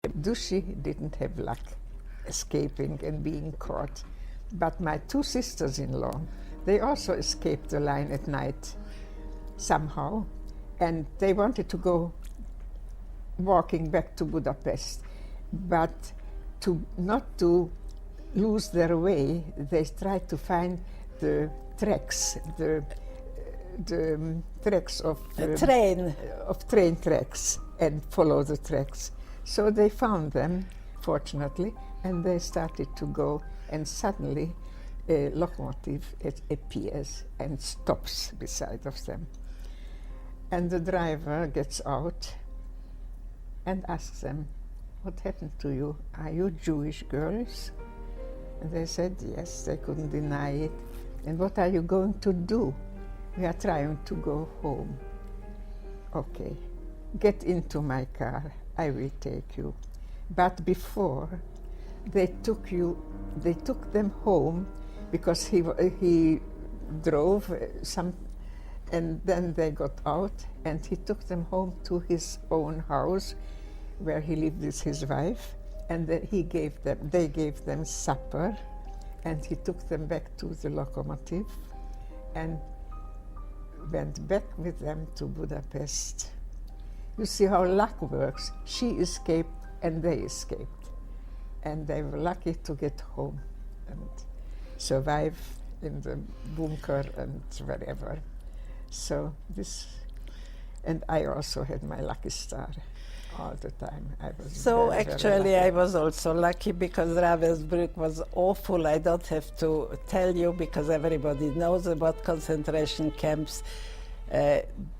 Dushi didn't have luck escaping and being caught, but my two sisters-in-law, they also escaped the line at night somehow, and they wanted to go walking back to Budapest, but not to lose their way, they tried to find the tracks, the tracks of train tracks, and follow the tracks. So they found them, fortunately, and they started to go, and suddenly a locomotive appears and stops beside of them. And the driver gets out and asks them, "What happened to you? Are you Jewish girls?" And they said yes, they couldn't deny it. "And what are you going to do?" "We are trying to go home." "Okay, get into my car, I will take you." But before, they took them home, because he drove some, and then they got out, and he took them home to his own house, where he lived with his wife, and they gave them supper, and he took them back to the locomotive, and went back with them to Budapest. You see how luck works. She escaped, and they escaped, and they were lucky to get home and survive in the bunker and wherever. So this, and I also had my lucky star all the time. I was So very, actually very I was also lucky, because Ravensbrück was awful. I don't have to tell you, because everybody knows about concentration camps.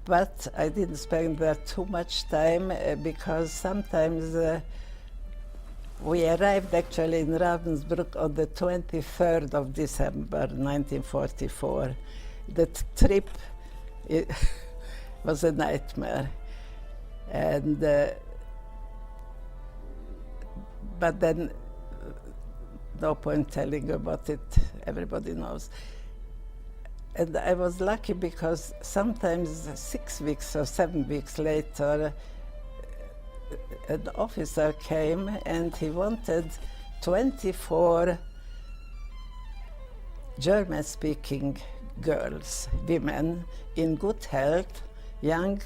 But I didn't spend there too much time, because sometimes we arrived actually in Ravensbrück on the 23rd of December 1944. The trip was a nightmare. And but then no point telling about it, everybody knows. And I was lucky, because sometimes 6 weeks or 7 weeks later, an officer came and he wanted 24 German-speaking girls, women, in good health, young,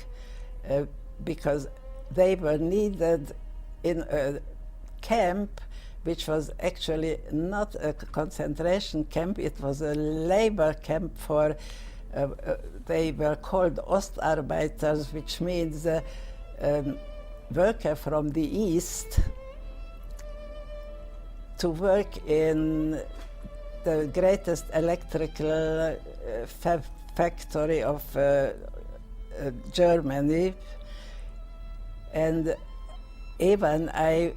because they were needed in a camp which was actually not a concentration camp, it was a labor camp for, they were called Ostarbeiters, which means worker from the east, to work in the greatest electrical factory of Germany. And even I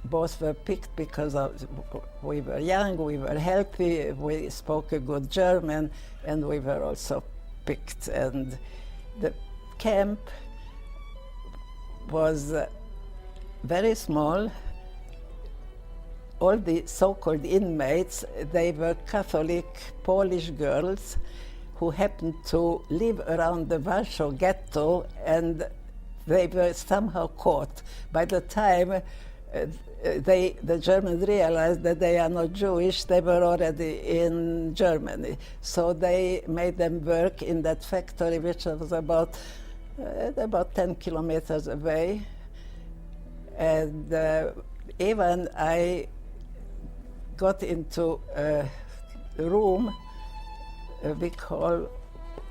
both were picked because we were young, we were healthy, we spoke a good German, and we were also picked. And the camp was very small. All the so-called inmates, they were Catholic Polish girls who happened to live around the Warsaw ghetto, and they were somehow caught. By the time the Germans realized that they are not Jewish, they were already in Germany. So they made them work in that factory, which was about 10 kilometers away. And even I got into a room,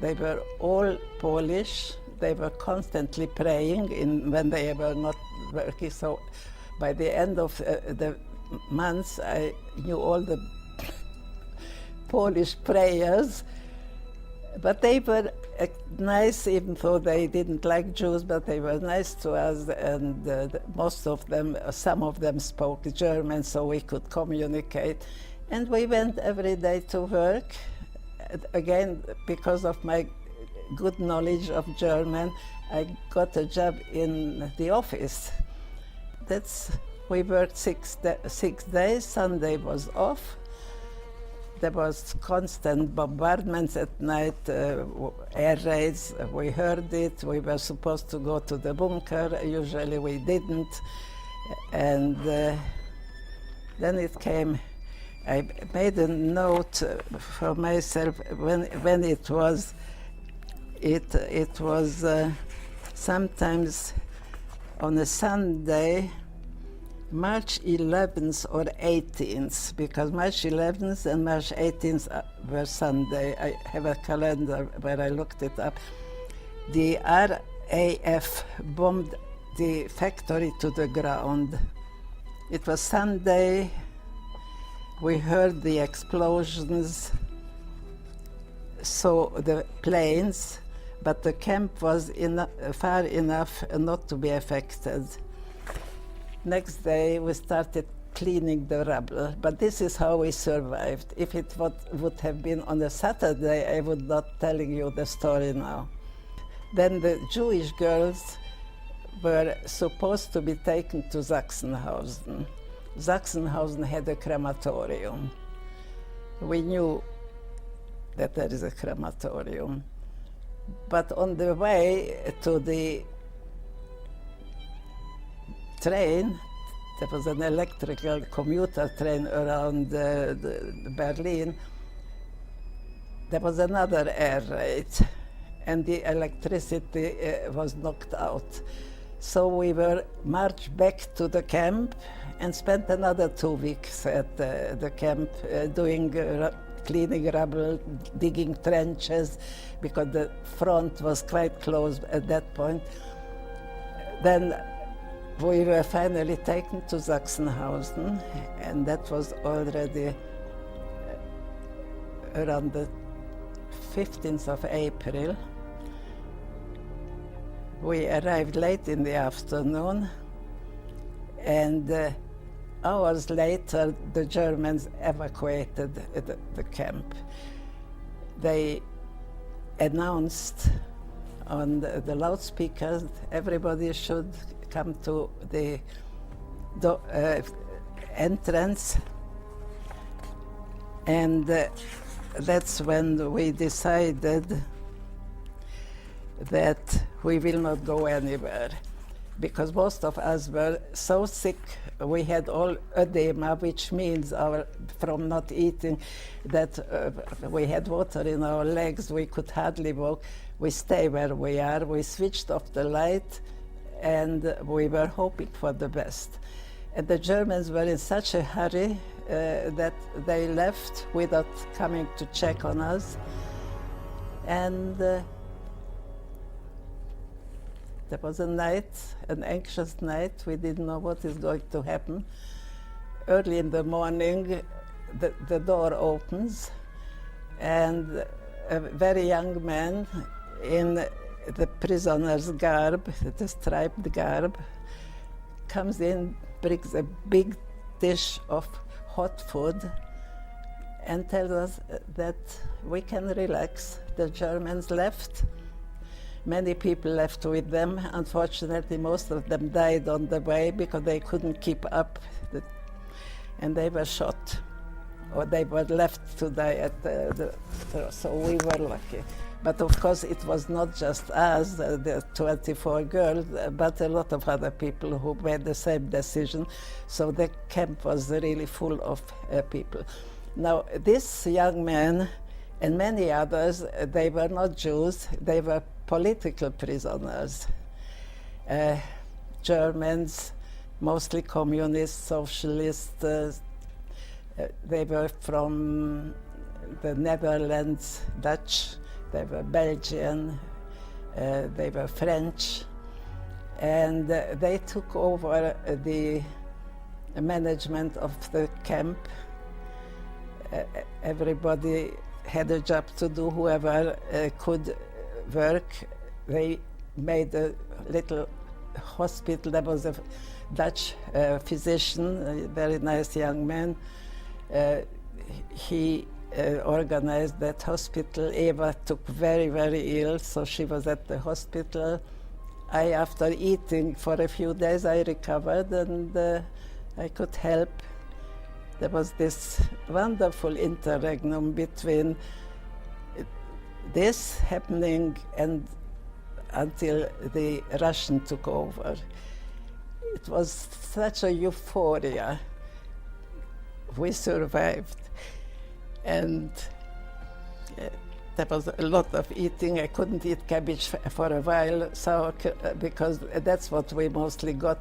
they were all Polish. They were constantly praying when they were not working. So by the end of the months, I knew all the Polish prayers. But they were nice, even though they didn't like Jews, but they were nice to us, and most of them, some of them spoke German, so we could communicate. And we went every day to work. Again, because of my good knowledge of German, I got a job in the office. We worked 6 days, Sunday was off. There was constant bombardments at night, air raids, we heard it. We were supposed to go to the bunker, usually we didn't. And then it came, I made a note for myself when it was sometimes on a Sunday, March 11th or 18th, because March 11th and March 18th were Sunday. I have a calendar where I looked it up. The RAF bombed the factory to the ground. It was Sunday. We heard the explosions, saw the planes, but the camp was far enough not to be affected. Next day we started cleaning the rubble, but this is how we survived. If it would have been on a Saturday, I would not telling you the story now. Then the Jewish girls were supposed to be taken to Sachsenhausen. Sachsenhausen had a crematorium. We knew that there is a crematorium. But on the way to the train, there was an electrical commuter train around Berlin, there was another air raid, and the electricity was knocked out. So we were marched back to the camp and spent another 2 weeks at the camp doing cleaning rubble, digging trenches, because the front was quite close at that point. Then we were finally taken to Sachsenhausen, and that was already around the 15th of April. We arrived late in the afternoon, and hours later the Germans evacuated the camp. They announced on the loudspeakers everybody should come to the entrance, and that's when we decided that we will not go anywhere, because most of us were so sick. We had all edema, which means from not eating, that we had water in our legs, we could hardly walk. We stay where we are, we switched off the light, and we were hoping for the best. And the Germans were in such a hurry that they left without coming to check on us. And there was a night, an anxious night. We didn't know what is going to happen. Early in the morning, the door opens, and a very young man in the prisoner's garb, the striped garb, comes in, brings a big dish of hot food, and tells us that we can relax. The Germans left. Many people left with them. Unfortunately, most of them died on the way because they couldn't keep up, and they were shot, or they were left to die at so we were lucky. But of course, it was not just us, the 24 girls, but a lot of other people who made the same decision. So the camp was really full of people. Now, this young man and many others, they were not Jews, they were political prisoners. Germans, mostly communists, socialists. They were from the Netherlands, Dutch, they were Belgian, they were French, and they took over the management of the camp. Everybody had a job to do, whoever could work. They made a little hospital. There was a Dutch physician, a very nice young man. He organized that hospital. Eva took very, very ill, so she was at the hospital. After eating for a few days, I recovered, and I could help. There was this wonderful interregnum between this happening and until the Russian took over. it was such a euphoria. We survived. And there was a lot of eating. I couldn't eat cabbage for a while, because that's what we mostly got,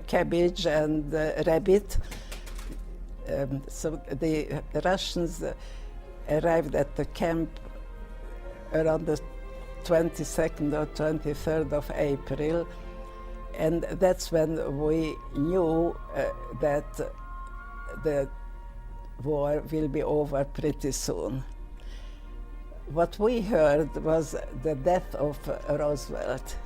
cabbage and rabbit. So the Russians arrived at the camp around the 22nd or 23rd of April, and that's when we knew that the war will be over pretty soon. What we heard was the death of Roosevelt.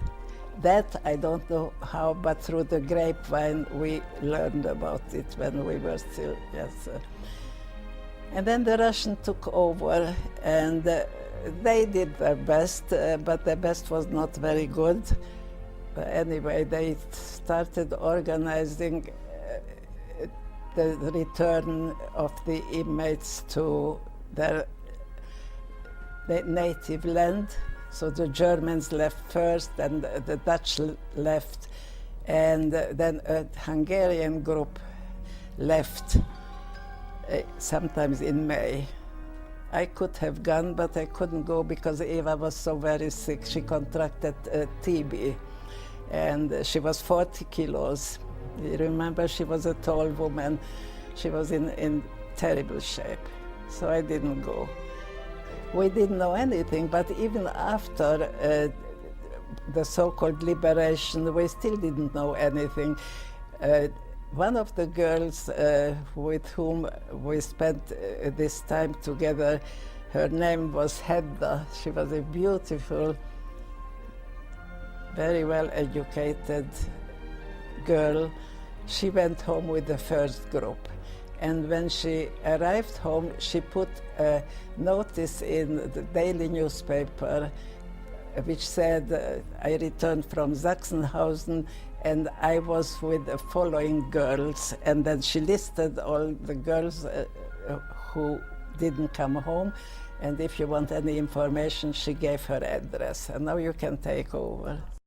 That I don't know how, but through the grapevine we learned about it when we were still, yes. And then the Russians took over, and they did their best, but their best was not very good. Anyway, they started organizing the return of the inmates to their native land. So the Germans left first, and the Dutch left, and then a Hungarian group left sometimes in May. I could have gone, but I couldn't go because Eva was so very sick. She contracted TB, and she was 40 kilos. You remember, she was a tall woman. She was in terrible shape, so I didn't go. We didn't know anything, but even after the so-called liberation, we still didn't know anything. One of the girls with whom we spent this time together, her name was Hedda. She was a beautiful, very well-educated girl. She went home with the first group. And when she arrived home, she put a notice in the daily newspaper which said, I returned from Sachsenhausen and I was with the following girls. And then she listed all the girls who didn't come home. And if you want any information, she gave her address. And now you can take over.